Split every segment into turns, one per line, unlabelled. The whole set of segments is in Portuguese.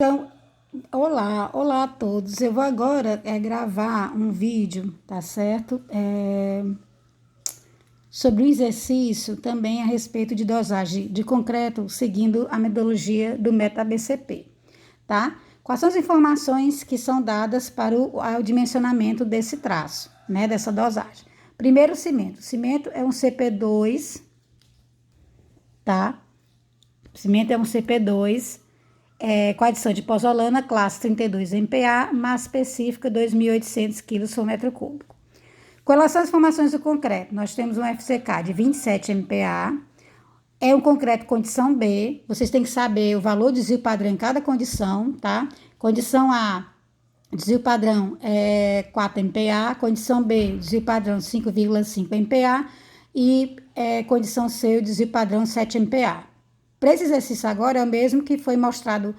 Então, olá a todos. Eu vou agora gravar um vídeo, tá certo? Sobre um exercício também a respeito de dosagem de concreto, seguindo a metodologia do método ABCP, tá? Quais são as informações que são dadas para o dimensionamento desse traço, né? Dessa dosagem. Primeiro, o cimento. O cimento é um CP2, tá? O cimento é um CP2. Com adição de pozolana, classe 32 MPa, massa específica 2.800 kg por metro cúbico. Com relação às informações do concreto, nós temos um FCK de 27 MPa, é um concreto condição B, vocês têm que saber o valor de desvio padrão em cada condição, tá? Condição A, desvio padrão é 4 MPa, condição B, desvio padrão 5,5 MPa e condição C, o desvio padrão 7 MPa. Para esse exercício agora é o mesmo que foi mostrado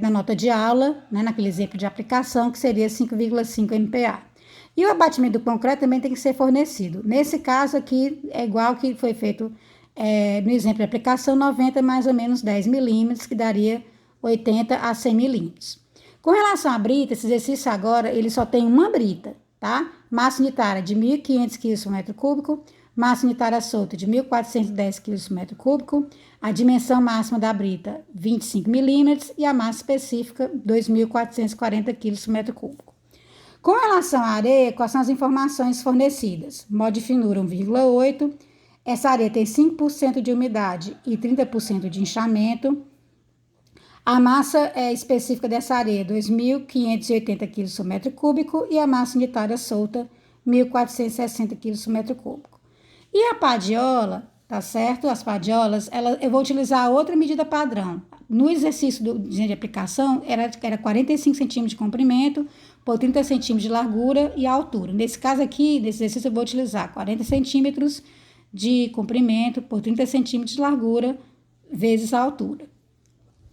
na nota de aula, né, naquele exemplo de aplicação, que seria 5,5 MPa. E o abatimento do concreto também tem que ser fornecido. Nesse caso aqui, é igual que foi feito no exemplo de aplicação, 90 mais ou menos 10 milímetros, que daria 80 a 100 milímetros. Com relação à brita, esse exercício agora, ele só tem uma brita, tá? Massa unitária de 1.500 kg por metro cúbico, massa unitária solta de 1.410 kg por metro cúbico, a dimensão máxima da brita 25 milímetros e a massa específica 2.440 kg por metro cúbico. Com relação à areia, quais são as informações fornecidas? Modo de finura 1,8, essa areia tem 5% de umidade e 30% de inchamento. A massa específica dessa areia 2.580 kg por metro cúbico e a massa unitária solta 1.460 kg por metro cúbico. E a padiola, tá certo? As padiolas, eu vou utilizar outra medida padrão. No exercício de aplicação, era 45 centímetros de comprimento por 30 centímetros de largura e altura. Nesse caso aqui, nesse exercício, eu vou utilizar 40 centímetros de comprimento por 30 centímetros de largura vezes a altura.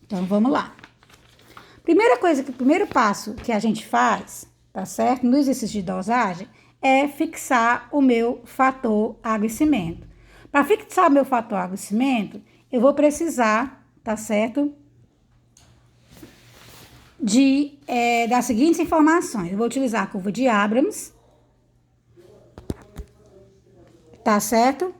Então, vamos lá. Primeiro passo que a gente faz, tá certo? No exercício de dosagem, é fixar o meu fator água e cimento. Para fixar o meu fator água e cimento, eu vou precisar, tá certo? Das seguintes informações. Eu vou utilizar a curva de Abrams, tá certo?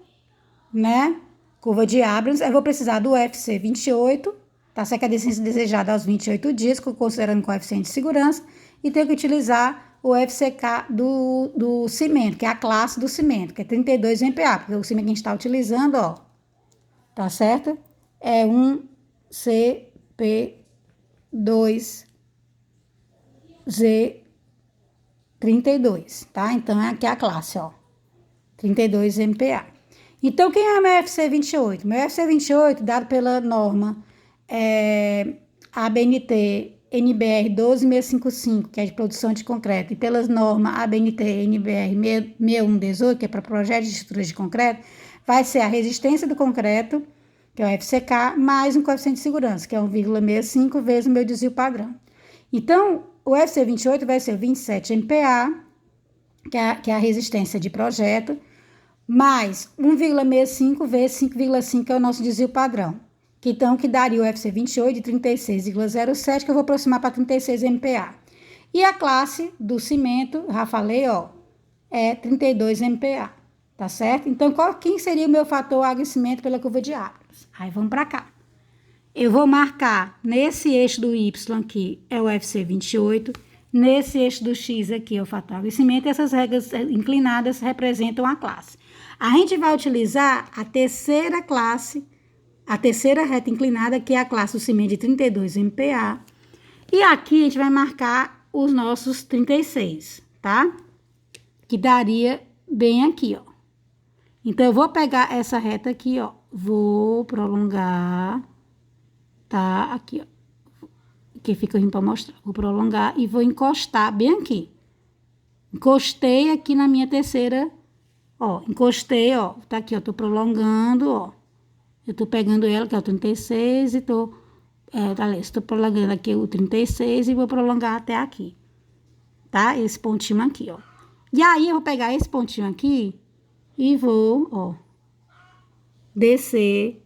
Né? Curva de Abrams. Eu vou precisar do UFC 28, tá certo? Que é a distância desejada aos 28 dias, considerando coeficiente de segurança. E tenho que utilizar o FCK do cimento, que é a classe do cimento, que é 32 MPa, porque o cimento que a gente está utilizando, ó, tá certo? É um CP2Z32, tá? Então, aqui é a classe, ó, 32 MPa. Então, quem é o meu FC 28? Meu FC 28, dado pela norma ABNT NBR 12655, que é de produção de concreto, e pelas normas ABNT NBR 6118, que é para projetos de estruturas de concreto, vai ser a resistência do concreto, que é o FCK, mais um coeficiente de segurança, que é 1,65 vezes o meu desvio padrão. Então, o FC 28 vai ser 27 MPa, que é a resistência de projeto, mais 1,65 vezes 5,5, que é o nosso desvio padrão. Então, que daria o FC 28 de 36,07, que eu vou aproximar para 36 MPa. E a classe do cimento, já falei, ó, é 32 MPa, tá certo? Então, quem seria o meu fator água e cimento pela curva de Abrams? Aí, vamos para cá. Eu vou marcar nesse eixo do Y aqui, é o FC 28, nesse eixo do X aqui é o fator água e cimento, e essas regras inclinadas representam a classe. A gente vai utilizar a terceira classe, a terceira reta inclinada, que é a classe do cimento de 32 MPa. E aqui a gente vai marcar os nossos 36, tá? Que daria bem aqui, ó. Então, eu vou pegar essa reta aqui, ó. Vou prolongar, tá? Aqui, ó. Que fica rindo para mostrar. Vou prolongar e vou encostar bem aqui. Encostei aqui na minha terceira, ó. Encostei, ó. Tá aqui, ó. Tô prolongando, ó. Eu tô pegando ela, que é o 36, e tô prolongando aqui o 36 e vou prolongar até aqui, tá? Esse pontinho aqui, ó. E aí, eu vou pegar esse pontinho aqui e vou, ó, descer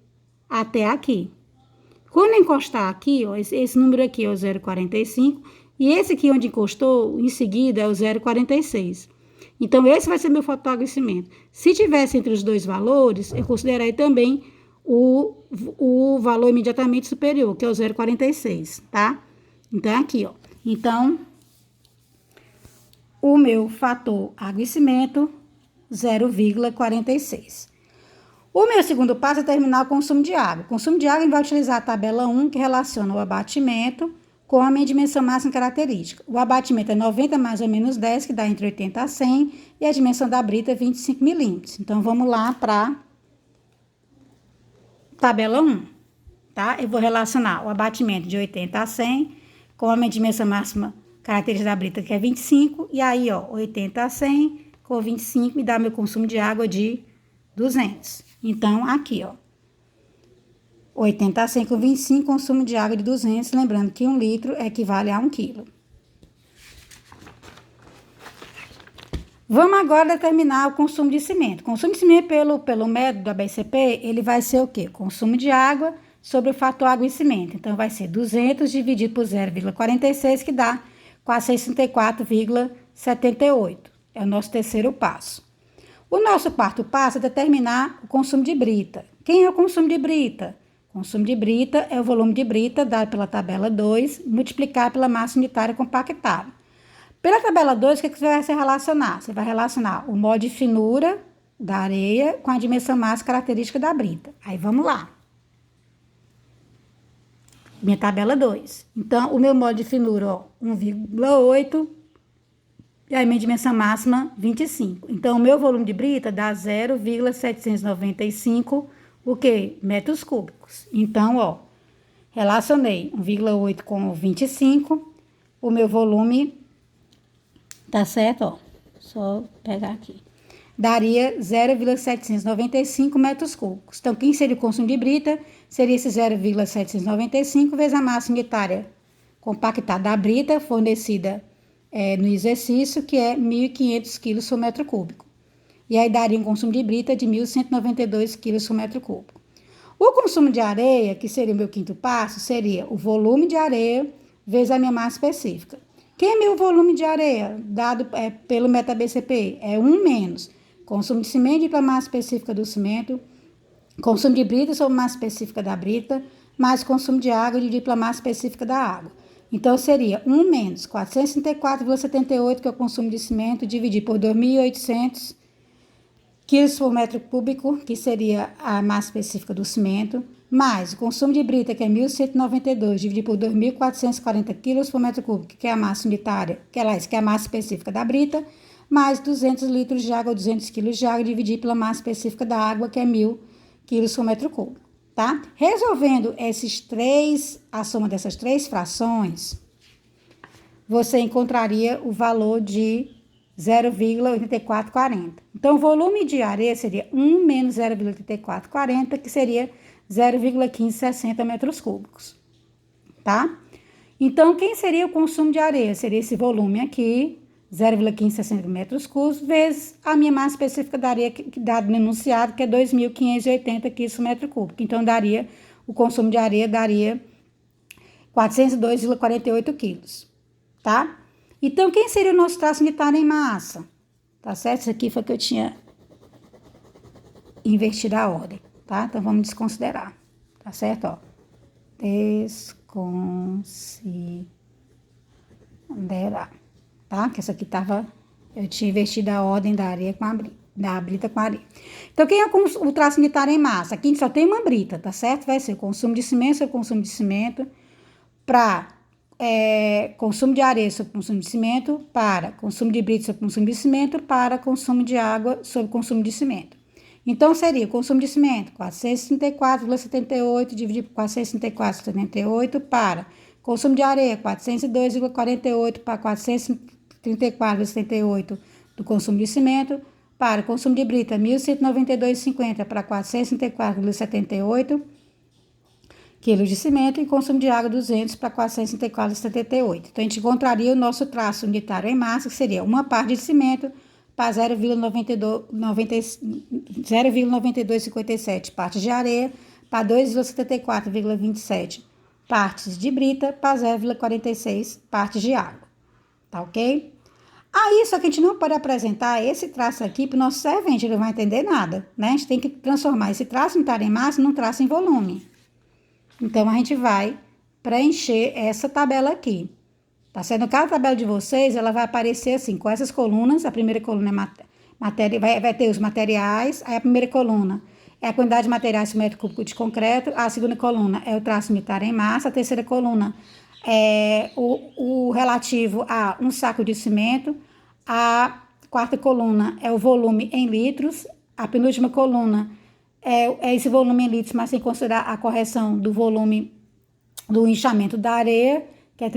até aqui. Quando encostar aqui, ó, esse número aqui é o 0,45 e esse aqui onde encostou, em seguida, é o 0,46. Então, esse vai ser meu fator de aquecimento. Se tivesse entre os dois valores, eu considerarei também o valor imediatamente superior, que é o 0,46, tá? Então, é aqui, ó. Então, o meu fator aquecimento, 0,46. O meu segundo passo é terminar o consumo de água. O consumo de água, a gente vai utilizar a tabela 1, que relaciona o abatimento com a minha dimensão máxima característica. O abatimento é 90 mais ou menos 10, que dá entre 80 a 100, e a dimensão da brita é 25 milímetros. Então, vamos lá para tabela 1, tá? Eu vou relacionar o abatimento de 80 a 100 com a minha dimensão máxima característica da brita, que é 25, e aí, ó, 80 a 100 com 25 me dá meu consumo de água de 200. Então, aqui, ó, 80 a 100 com 25, consumo de água de 200, lembrando que 1 litro equivale a 1 quilo. Vamos agora determinar o consumo de cimento. O consumo de cimento pelo método da BCP, ele vai ser o quê? Consumo de água sobre o fator água e cimento. Então, vai ser 200 dividido por 0,46, que dá 464,78. É o nosso terceiro passo. O nosso quarto passo é determinar o consumo de brita. Quem é o consumo de brita? O consumo de brita é o volume de brita dado pela tabela 2, multiplicar pela massa unitária compactada. Pela tabela 2, o que você vai se relacionar? Você vai relacionar o mol de finura da areia com a dimensão máxima característica da brita. Aí, vamos lá. Minha tabela 2. Então, o meu mol de finura, ó, 1,8. E aí, minha dimensão máxima, 25. Então, o meu volume de brita dá 0,795, o quê? Metros cúbicos. Então, ó, relacionei 1,8 com 25. O meu volume, tá certo, ó. Só pegar aqui. Daria 0,795 metros cúbicos. Então, quem seria o consumo de brita? Seria esse 0,795 vezes a massa unitária compactada da brita, fornecida no exercício, que é 1.500 quilos por metro cúbico. E aí daria um consumo de brita de 1.192 quilos por metro cúbico. O consumo de areia, que seria o meu quinto passo, seria o volume de areia vezes a minha massa específica. Quem é meu volume de areia, dado pelo MetaBCP? É 1 menos consumo de cimento pela massa específica do cimento, consumo de brita sobre a massa específica da brita, mais consumo de água dividido pela massa específica da água. Então, seria 1 menos 464,78, que é o consumo de cimento, dividido por 2.800 quilos por metro cúbico, que seria a massa específica do cimento, mais o consumo de brita, que é 1.192, dividido por 2.440 quilos por metro cúbico, que é a massa unitária, que é a massa específica da brita, mais 200 litros de água, 200 quilos de água, dividido pela massa específica da água, que é 1.000 quilos por metro cúbico. Tá? Resolvendo a soma dessas três frações, você encontraria o valor de 0,8440. Então, o volume de areia seria 1 menos 0,8440, que seria 0,1560 metros cúbicos, tá? Então, quem seria o consumo de areia? Seria esse volume aqui, 0,1560 metros cúbicos, vezes a minha massa específica da areia, dado no enunciado, que é 2.580 quilos por metro cúbico. Então, o consumo de areia daria 402,48 quilos, tá? Então, quem seria o nosso traço unitário em massa? Tá certo? Isso aqui foi que eu tinha invertido a ordem, tá? Então, vamos desconsiderar, tá certo? Ó, desconsiderar. Tá? Que essa aqui eu tinha invertido a ordem da areia da brita com a areia. Então, quem é o traço unitário em massa? Aqui a gente só tem uma brita, tá certo? Vai ser o consumo de cimento sobre consumo de cimento, para consumo de areia sobre consumo de cimento, para consumo de brita sobre consumo de cimento, para consumo de água sobre consumo de cimento. Então, seria o consumo de cimento, 434,78 dividido por 434,78 para consumo de areia, 402,48 para 434,78 do consumo de cimento, para consumo de brita, 1.192,50 para 464,78 quilos de cimento e consumo de água, 200 para 464,78. Então, a gente encontraria o nosso traço unitário em massa, que seria uma parte de cimento para 0,9257 partes de areia, para 2,74,27 partes de brita para 0,46 partes de água. Tá ok? Aí, só que a gente não pode apresentar esse traço aqui para o nosso servente, ele não vai entender nada, né? A gente tem que transformar esse traço unitário em massa num traço em volume. Então, a gente vai preencher essa tabela aqui. Tá certo? No caso da tabela de vocês, ela vai aparecer assim, com essas colunas. A primeira coluna é matéria, vai ter os materiais. Aí a primeira coluna é a quantidade de materiais por metro cúbico de concreto. A segunda coluna é o traço unitário em massa. A terceira coluna é o relativo a um saco de cimento. A quarta coluna é o volume em litros. A penúltima coluna é esse volume em litros, mas sem considerar a correção do volume do inchamento da areia, que é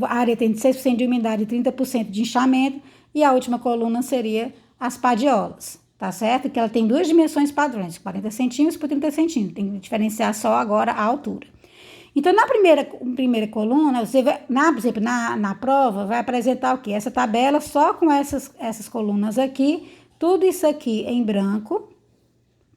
a areia tem 6% de umidade e 30% de inchamento, e a última coluna seria as padiolas, tá certo? Que ela tem duas dimensões padrões, 40 centímetros por 30 centímetros, tem que diferenciar só agora a altura. Então, na primeira coluna, você vai, por exemplo, na prova, vai apresentar o quê? Essa tabela só com essas colunas aqui, tudo isso aqui em branco,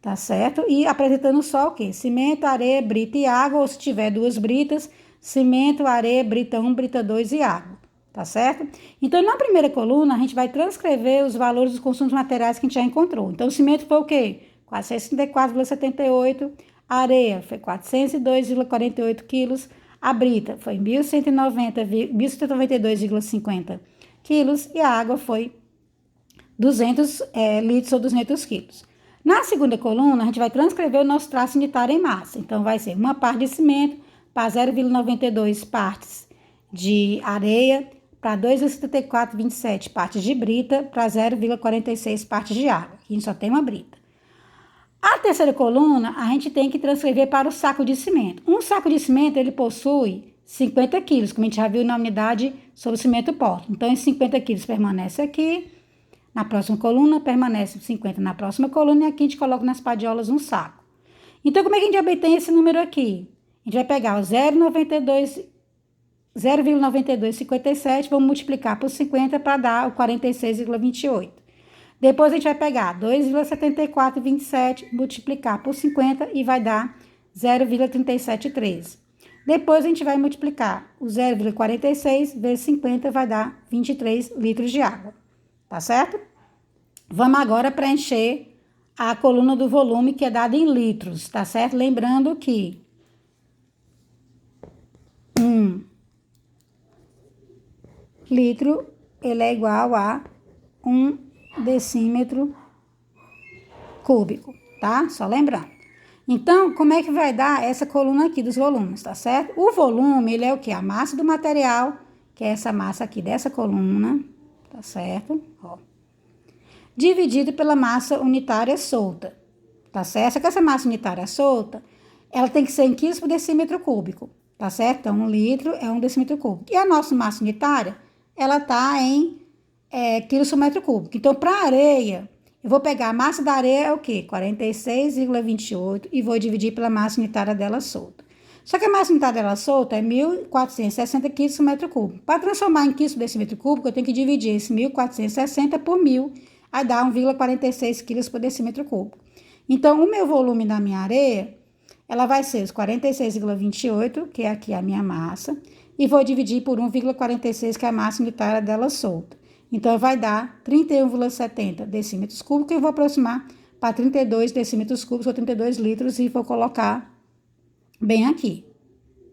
tá certo? E apresentando só o quê? Cimento, areia, brita e água, ou se tiver duas britas, cimento, areia, brita 1, brita 2 e água, tá certo? Então, na primeira coluna, a gente vai transcrever os valores dos consumos materiais que a gente já encontrou. Então, o cimento foi o quê? 464,78, a areia foi 402,48 quilos, a brita foi 1.192,50 quilos e a água foi 200 litros ou 200 quilos. Na segunda coluna, a gente vai transcrever o nosso traço unitário em massa. Então, vai ser uma parte de cimento para 0,92 partes de areia, para 2,7427 partes de brita, para 0,46 partes de água. Aqui a gente só tem uma brita. A terceira coluna, a gente tem que transcrever para o saco de cimento. Um saco de cimento, ele possui 50 quilos, como a gente já viu na unidade sobre o cimento Portland. Então, esses 50 quilos permanece aqui. Na próxima coluna, permanece 50 na próxima coluna, e aqui a gente coloca nas padiolas um saco. Então, como é que a gente obtém esse número aqui? A gente vai pegar o 0,9257, vamos multiplicar por 50 para dar o 46,28. Depois a gente vai pegar 2,7427, multiplicar por 50 e vai dar 0,3713. Depois a gente vai multiplicar o 0,46 vezes 50, vai dar 23 litros de água. Tá certo? Vamos agora preencher a coluna do volume, que é dada em litros, tá certo? Lembrando que 1 litro, ele é igual a 1 decímetro cúbico, tá? Só lembrando. Então, como é que vai dar essa coluna aqui dos volumes, tá certo? O volume, ele é o quê? A massa do material, que é essa massa aqui dessa coluna, tá certo? Ó. Dividido pela massa unitária solta, tá certo? Só que essa massa unitária solta, ela tem que ser em quilos por decímetro cúbico, tá certo? Então, 1 litro é 1 decímetro cúbico. E a nossa massa unitária, ela tá em quilos por metro cúbico. Então, para areia, eu vou pegar a massa da areia é o quê? 46,28 e vou dividir pela massa unitária dela solta. Só que a massa unitária dela solta é 1.460 quilos por metro cúbico. Para transformar em quilos por decímetro cúbico, eu tenho que dividir esse 1.460 por 1.000, aí dá 1,46 quilos por decímetro cúbico. Então, o meu volume da minha areia, ela vai ser os 46,28, que é aqui a minha massa, e vou dividir por 1,46, que é a massa unitária dela solta. Então, vai dar 31,70 decímetros cúbicos, e eu vou aproximar para 32 decímetros cúbicos, ou 32 litros, e vou colocar bem aqui,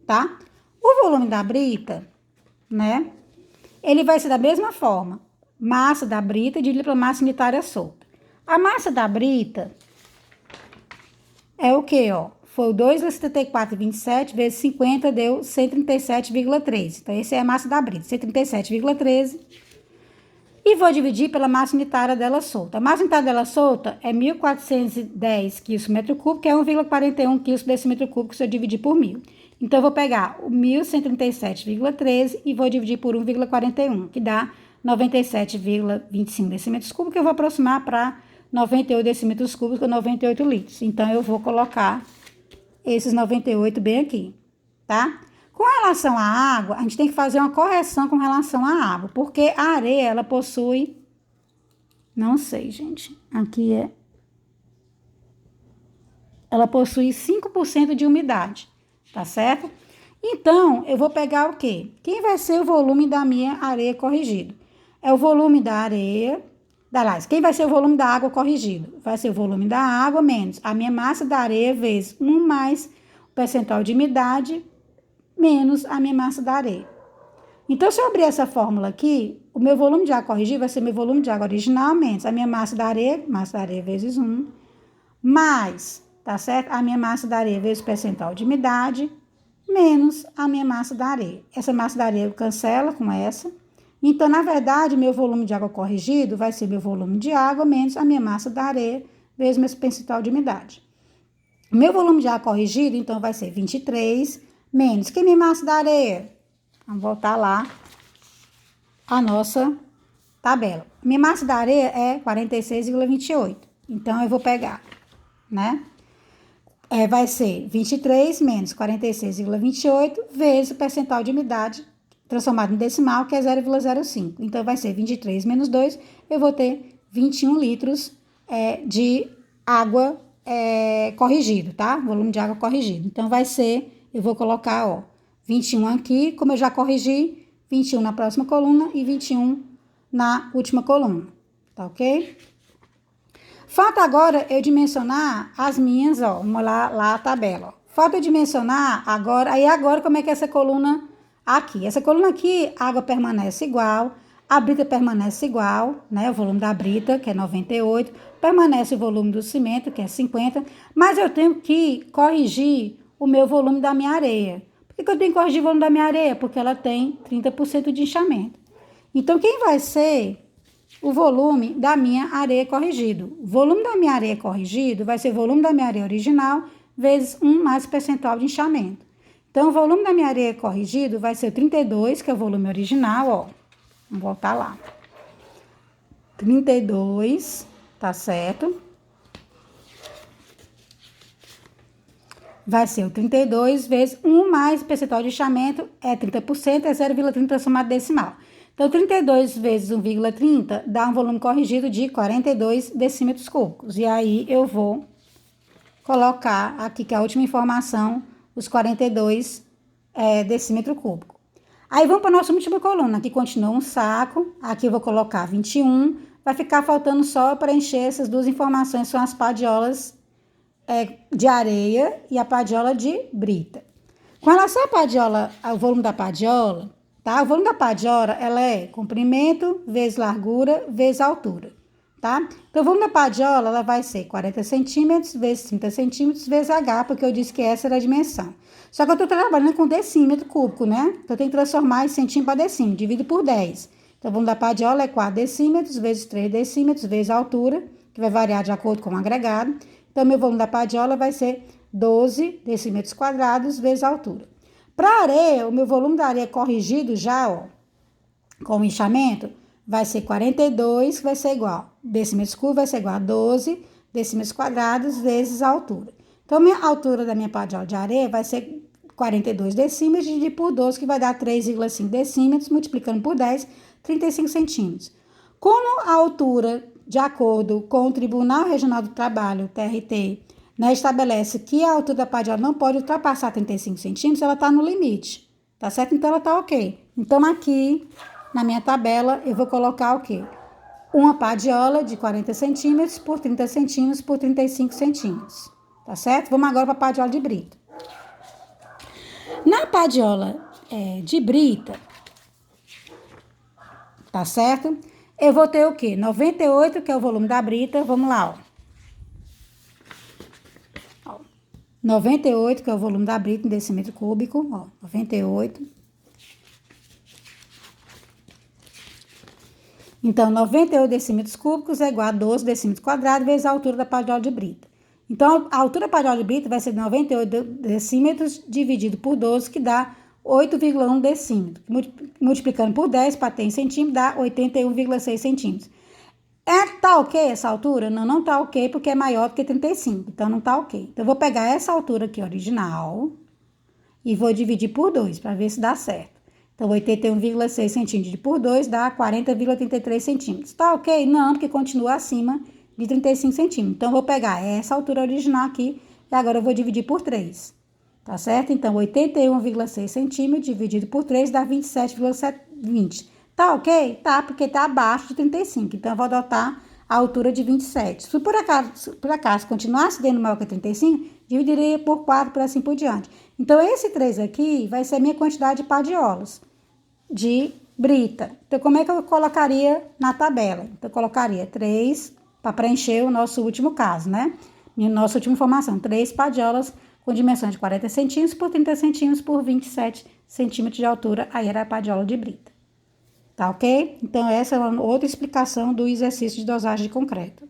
tá? O volume da brita, né, ele vai ser da mesma forma. Massa da brita dividida pela massa unitária solta. A massa da brita é o quê, ó? Foi o 2,7427 vezes 50, deu 137,13. Então, essa é a massa da brita, 137,13. E vou dividir pela massa unitária dela solta. A massa unitária dela solta é 1.410 quilos por metro cúbico, que é 1,41 quilos por decímetro cúbico, se eu dividir por 1.000. Então, eu vou pegar o 1.137,13 e vou dividir por 1,41, que dá 97,25 decímetros cúbicos, que eu vou aproximar para 98 decímetros cúbicos, ou 98 litros. Então, eu vou colocar esses 98 bem aqui, tá? Com relação à água, a gente tem que fazer uma correção com relação à água, porque a areia, ela possui, não sei, gente, aqui ela possui 5% de umidade, tá certo? Então, eu vou pegar o quê? Quem vai ser o volume da minha areia corrigido? É o volume da areia, quem vai ser o volume da água corrigido? Vai ser o volume da água menos a minha massa da areia vezes 1 mais o percentual de umidade menos a minha massa da areia. Então, se eu abrir essa fórmula aqui, o meu volume de água corrigido vai ser meu volume de água original menos a minha massa da areia vezes 1, mais, tá certo? A minha massa da areia vezes o percentual de umidade, menos a minha massa da areia. Essa massa da areia eu cancelo com essa. Então, na verdade, meu volume de água corrigido vai ser meu volume de água menos a minha massa da areia vezes meu percentual de umidade. Meu volume de água corrigido, então, vai ser 23 menos que minha massa da areia. Vamos voltar lá a nossa tabela. Minha massa da areia é 46,28. Então, eu vou pegar, né? Vai ser 23 menos 46,28 vezes o percentual de umidade transformado em decimal, que é 0,05. Então, vai ser 23 menos 2, eu vou ter 21 litros de água corrigido, tá? Volume de água corrigido. Então, vai ser, eu vou colocar, ó, 21 aqui, como eu já corrigi, 21 na próxima coluna e 21 na última coluna, tá ok? Falta agora eu dimensionar as minhas, ó, vamos lá a tabela, ó. Falta eu dimensionar agora, aí agora como é que é essa coluna aqui? Essa coluna aqui, a água permanece igual, a brita permanece igual, né? O volume da brita, que é 98, permanece o volume do cimento, que é 50, mas eu tenho que corrigir o meu volume da minha areia. Por que eu tenho que corrigir o volume da minha areia? Porque ela tem 30% de inchamento. Então, quem vai ser o volume da minha areia corrigido? O volume da minha areia corrigido vai ser o volume da minha areia original vezes 1 mais o percentual de inchamento. Então, o volume da minha areia corrigido vai ser 32, que é o volume original, ó. Vamos voltar lá. 32, tá certo? Vai ser o 32 vezes 1 mais o percentual de inchamento, é 30%, é 0,30 transformado decimal. Então, 32 vezes 1,30 dá um volume corrigido de 42 decímetros cúbicos. E aí, eu vou colocar aqui, que é a última informação, os 42 decímetro cúbico. Aí, vamos para a nossa última coluna. Aqui continua um saco. Aqui eu vou colocar 21. Vai ficar faltando só preencher essas duas informações, são as padiolas de areia e a padiola de brita. Com relação à padiola, ao volume da padiola, tá? O volume da padiola, ela é comprimento vezes largura vezes altura, tá? Então, o volume da padiola, ela vai ser 40 centímetros vezes 30 centímetros vezes H, porque eu disse que essa era a dimensão. Só que eu estou trabalhando com decímetro cúbico, né? Então, eu tenho que transformar esse centímetro para decímetro, divido por 10. Então, o volume da padiola é 4 decímetros vezes 3 decímetros vezes a altura, que vai variar de acordo com o agregado. Então, meu volume da padiola vai ser 12 decímetros quadrados vezes a altura. Para areia, o meu volume da areia corrigido já, ó, com o inchamento, vai ser 42, vai ser igual, decímetros cúbicos vai ser igual a 12 decímetros quadrados vezes a altura. Então, a altura da minha padiola de areia vai ser 42 decímetros, dividido por 12, que vai dar 3,5 decímetros, multiplicando por 10, 35 centímetros. Como a altura, de acordo com o Tribunal Regional do Trabalho, TRT, né, estabelece que a altura da padiola não pode ultrapassar 35 centímetros, ela está no limite, tá certo? Então, ela está ok. Então, aqui, na minha tabela, eu vou colocar o quê? Uma padiola de 40 centímetros por 30 centímetros por 35 centímetros, tá certo? Vamos agora para a padiola de brita. Na padiola de brita, tá certo? Eu vou ter o quê? 98, que é o volume da brita. Vamos lá, ó. 98, que é o volume da brita em decímetro cúbico, ó. 98. Então, 98 decímetros cúbicos é igual a 12 decímetros quadrados vezes a altura da padiola de brita. Então, a altura da padiola de brita vai ser 98 decímetros dividido por 12, que dá 8,1 decímetros. Multiplicando por 10 para ter em centímetros, dá 81,6 centímetros. Tá ok essa altura? Não, não tá ok, porque é maior do que 35. Então, não tá ok. Então, eu vou pegar essa altura aqui, original, e vou dividir por 2, para ver se dá certo. Então, 81,6 centímetros por 2 dá 40,33 centímetros. Tá ok? Não, porque continua acima de 35 centímetros. Então, vou pegar essa altura original aqui E agora eu vou dividir por 3, tá certo? Então, 81,6 centímetros dividido por 3 dá 27,20. Tá ok? Tá, porque tá abaixo de 35. Então, eu vou adotar a altura de 27. Se por acaso continuasse dando maior que 35, dividiria por 4, por assim por diante. Então, esse 3 aqui vai ser a minha quantidade de padiolos de brita. Então, como é que eu colocaria na tabela? Então, eu colocaria 3 para preencher o nosso último caso, né? Nossa última informação, 3 padiolas com dimensão de 40 centímetros por 30 centímetros por 27 centímetros de altura. Aí era a padiola de brita. Tá ok? Então, essa é outra explicação do exercício de dosagem de concreto.